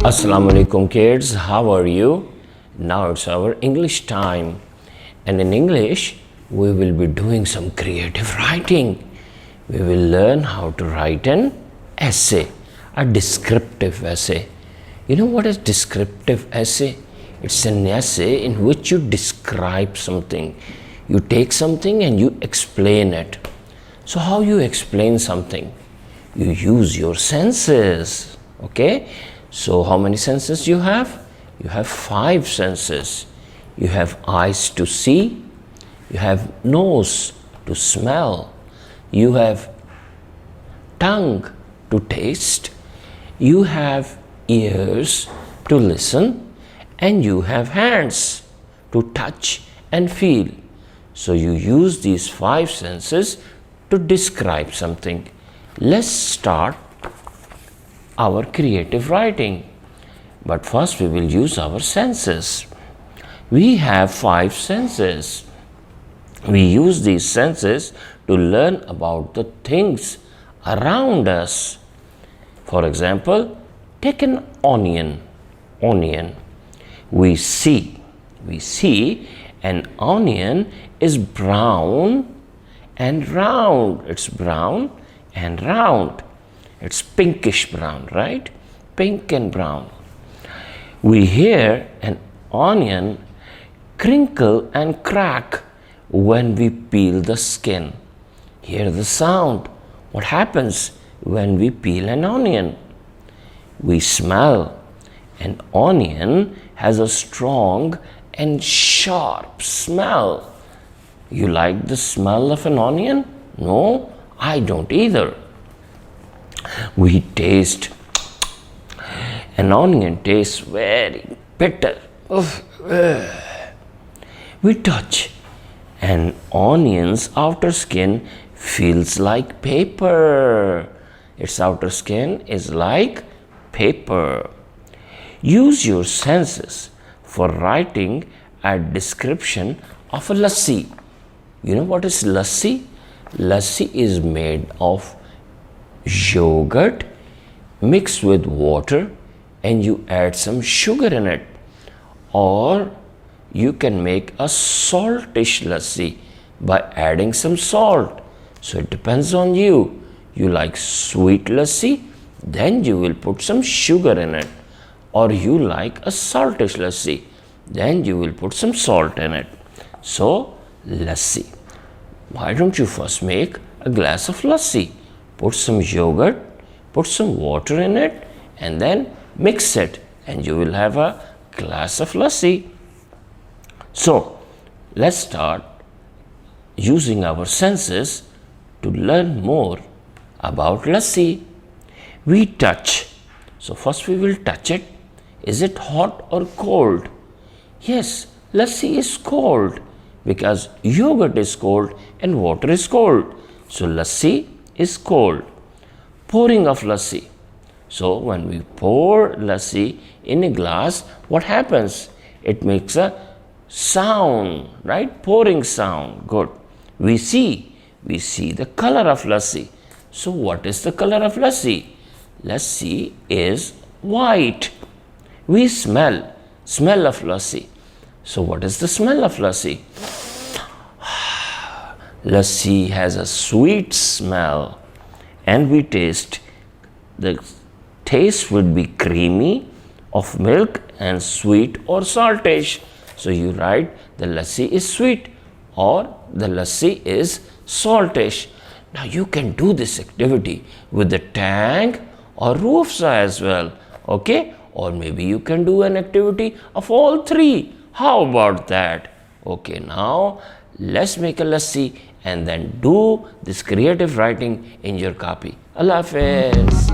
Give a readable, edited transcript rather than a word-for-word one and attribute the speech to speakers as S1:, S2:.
S1: Assalamu alaikum kids, how are you? Now it's our English time, and in English we will be doing some creative writing. We will learn how to write an essay, a descriptive essay. You know what is descriptive essay? It's an essay in which you describe something. You take something and you explain it. So how you explain something? You use your senses, okay? So how many senses you have? You have 5 senses. You have eyes to see, you have nose to smell, you have tongue to taste, you have ears to listen, and you have hands to touch and feel. So you use these 5 senses to describe something. Let's start our creative writing. But first we will use our senses. We have 5 senses. We use these senses to learn about the things around us. For example, take an onion. We see an onion is brown and round. It's brown and round. It's pinkish brown, right? Pink and brown. We hear an onion crinkle and crack when we peel the skin. Hear the sound. What happens when we peel an onion? We smell. An onion has a strong and sharp smell. You like the smell of an onion? No, I don't either. We taste. An onion tastes very bitter. We touch. An onion's outer skin feels like paper. Its outer skin is like paper. Use your senses for writing a description of a lassi. You know what is lassi? Lassi is made of yogurt mixed with water and you add some sugar in it. Or you can make a saltish lassi by adding some salt. So it depends on you. You like sweet lassi, then you will put some sugar in it. Or you like a saltish lassi, then you will put some salt in it. So lassi. Why don't you first make a glass of lassi? Put some yogurt, put some water in it, and then mix it, and you will have a glass of lassi. So, let's start using our senses to learn more about lassi. We touch. So, first we will touch it. Is it hot or cold? Yes, lassi is cold because yogurt is cold and water is cold. So, lassi is cold. Pouring of lassi. So when we pour lassi in a glass, what happens? It makes a sound, right? Pouring sound. Good. We see the color of lassi. So what is the color of lassi? Lassi is white. We smell of lassi. So what is the smell of lassi? Lassi has a sweet smell. And we taste. The taste would be creamy, of milk, and sweet or saltish. So you write the lassi is sweet or the lassi is saltish. Now you can do this activity with the tank or roofsa as well, okay? Or maybe you can do an activity of all 3. How about that? Okay, now let's make a lassi and then do this creative writing in your copy. Allah Hafiz.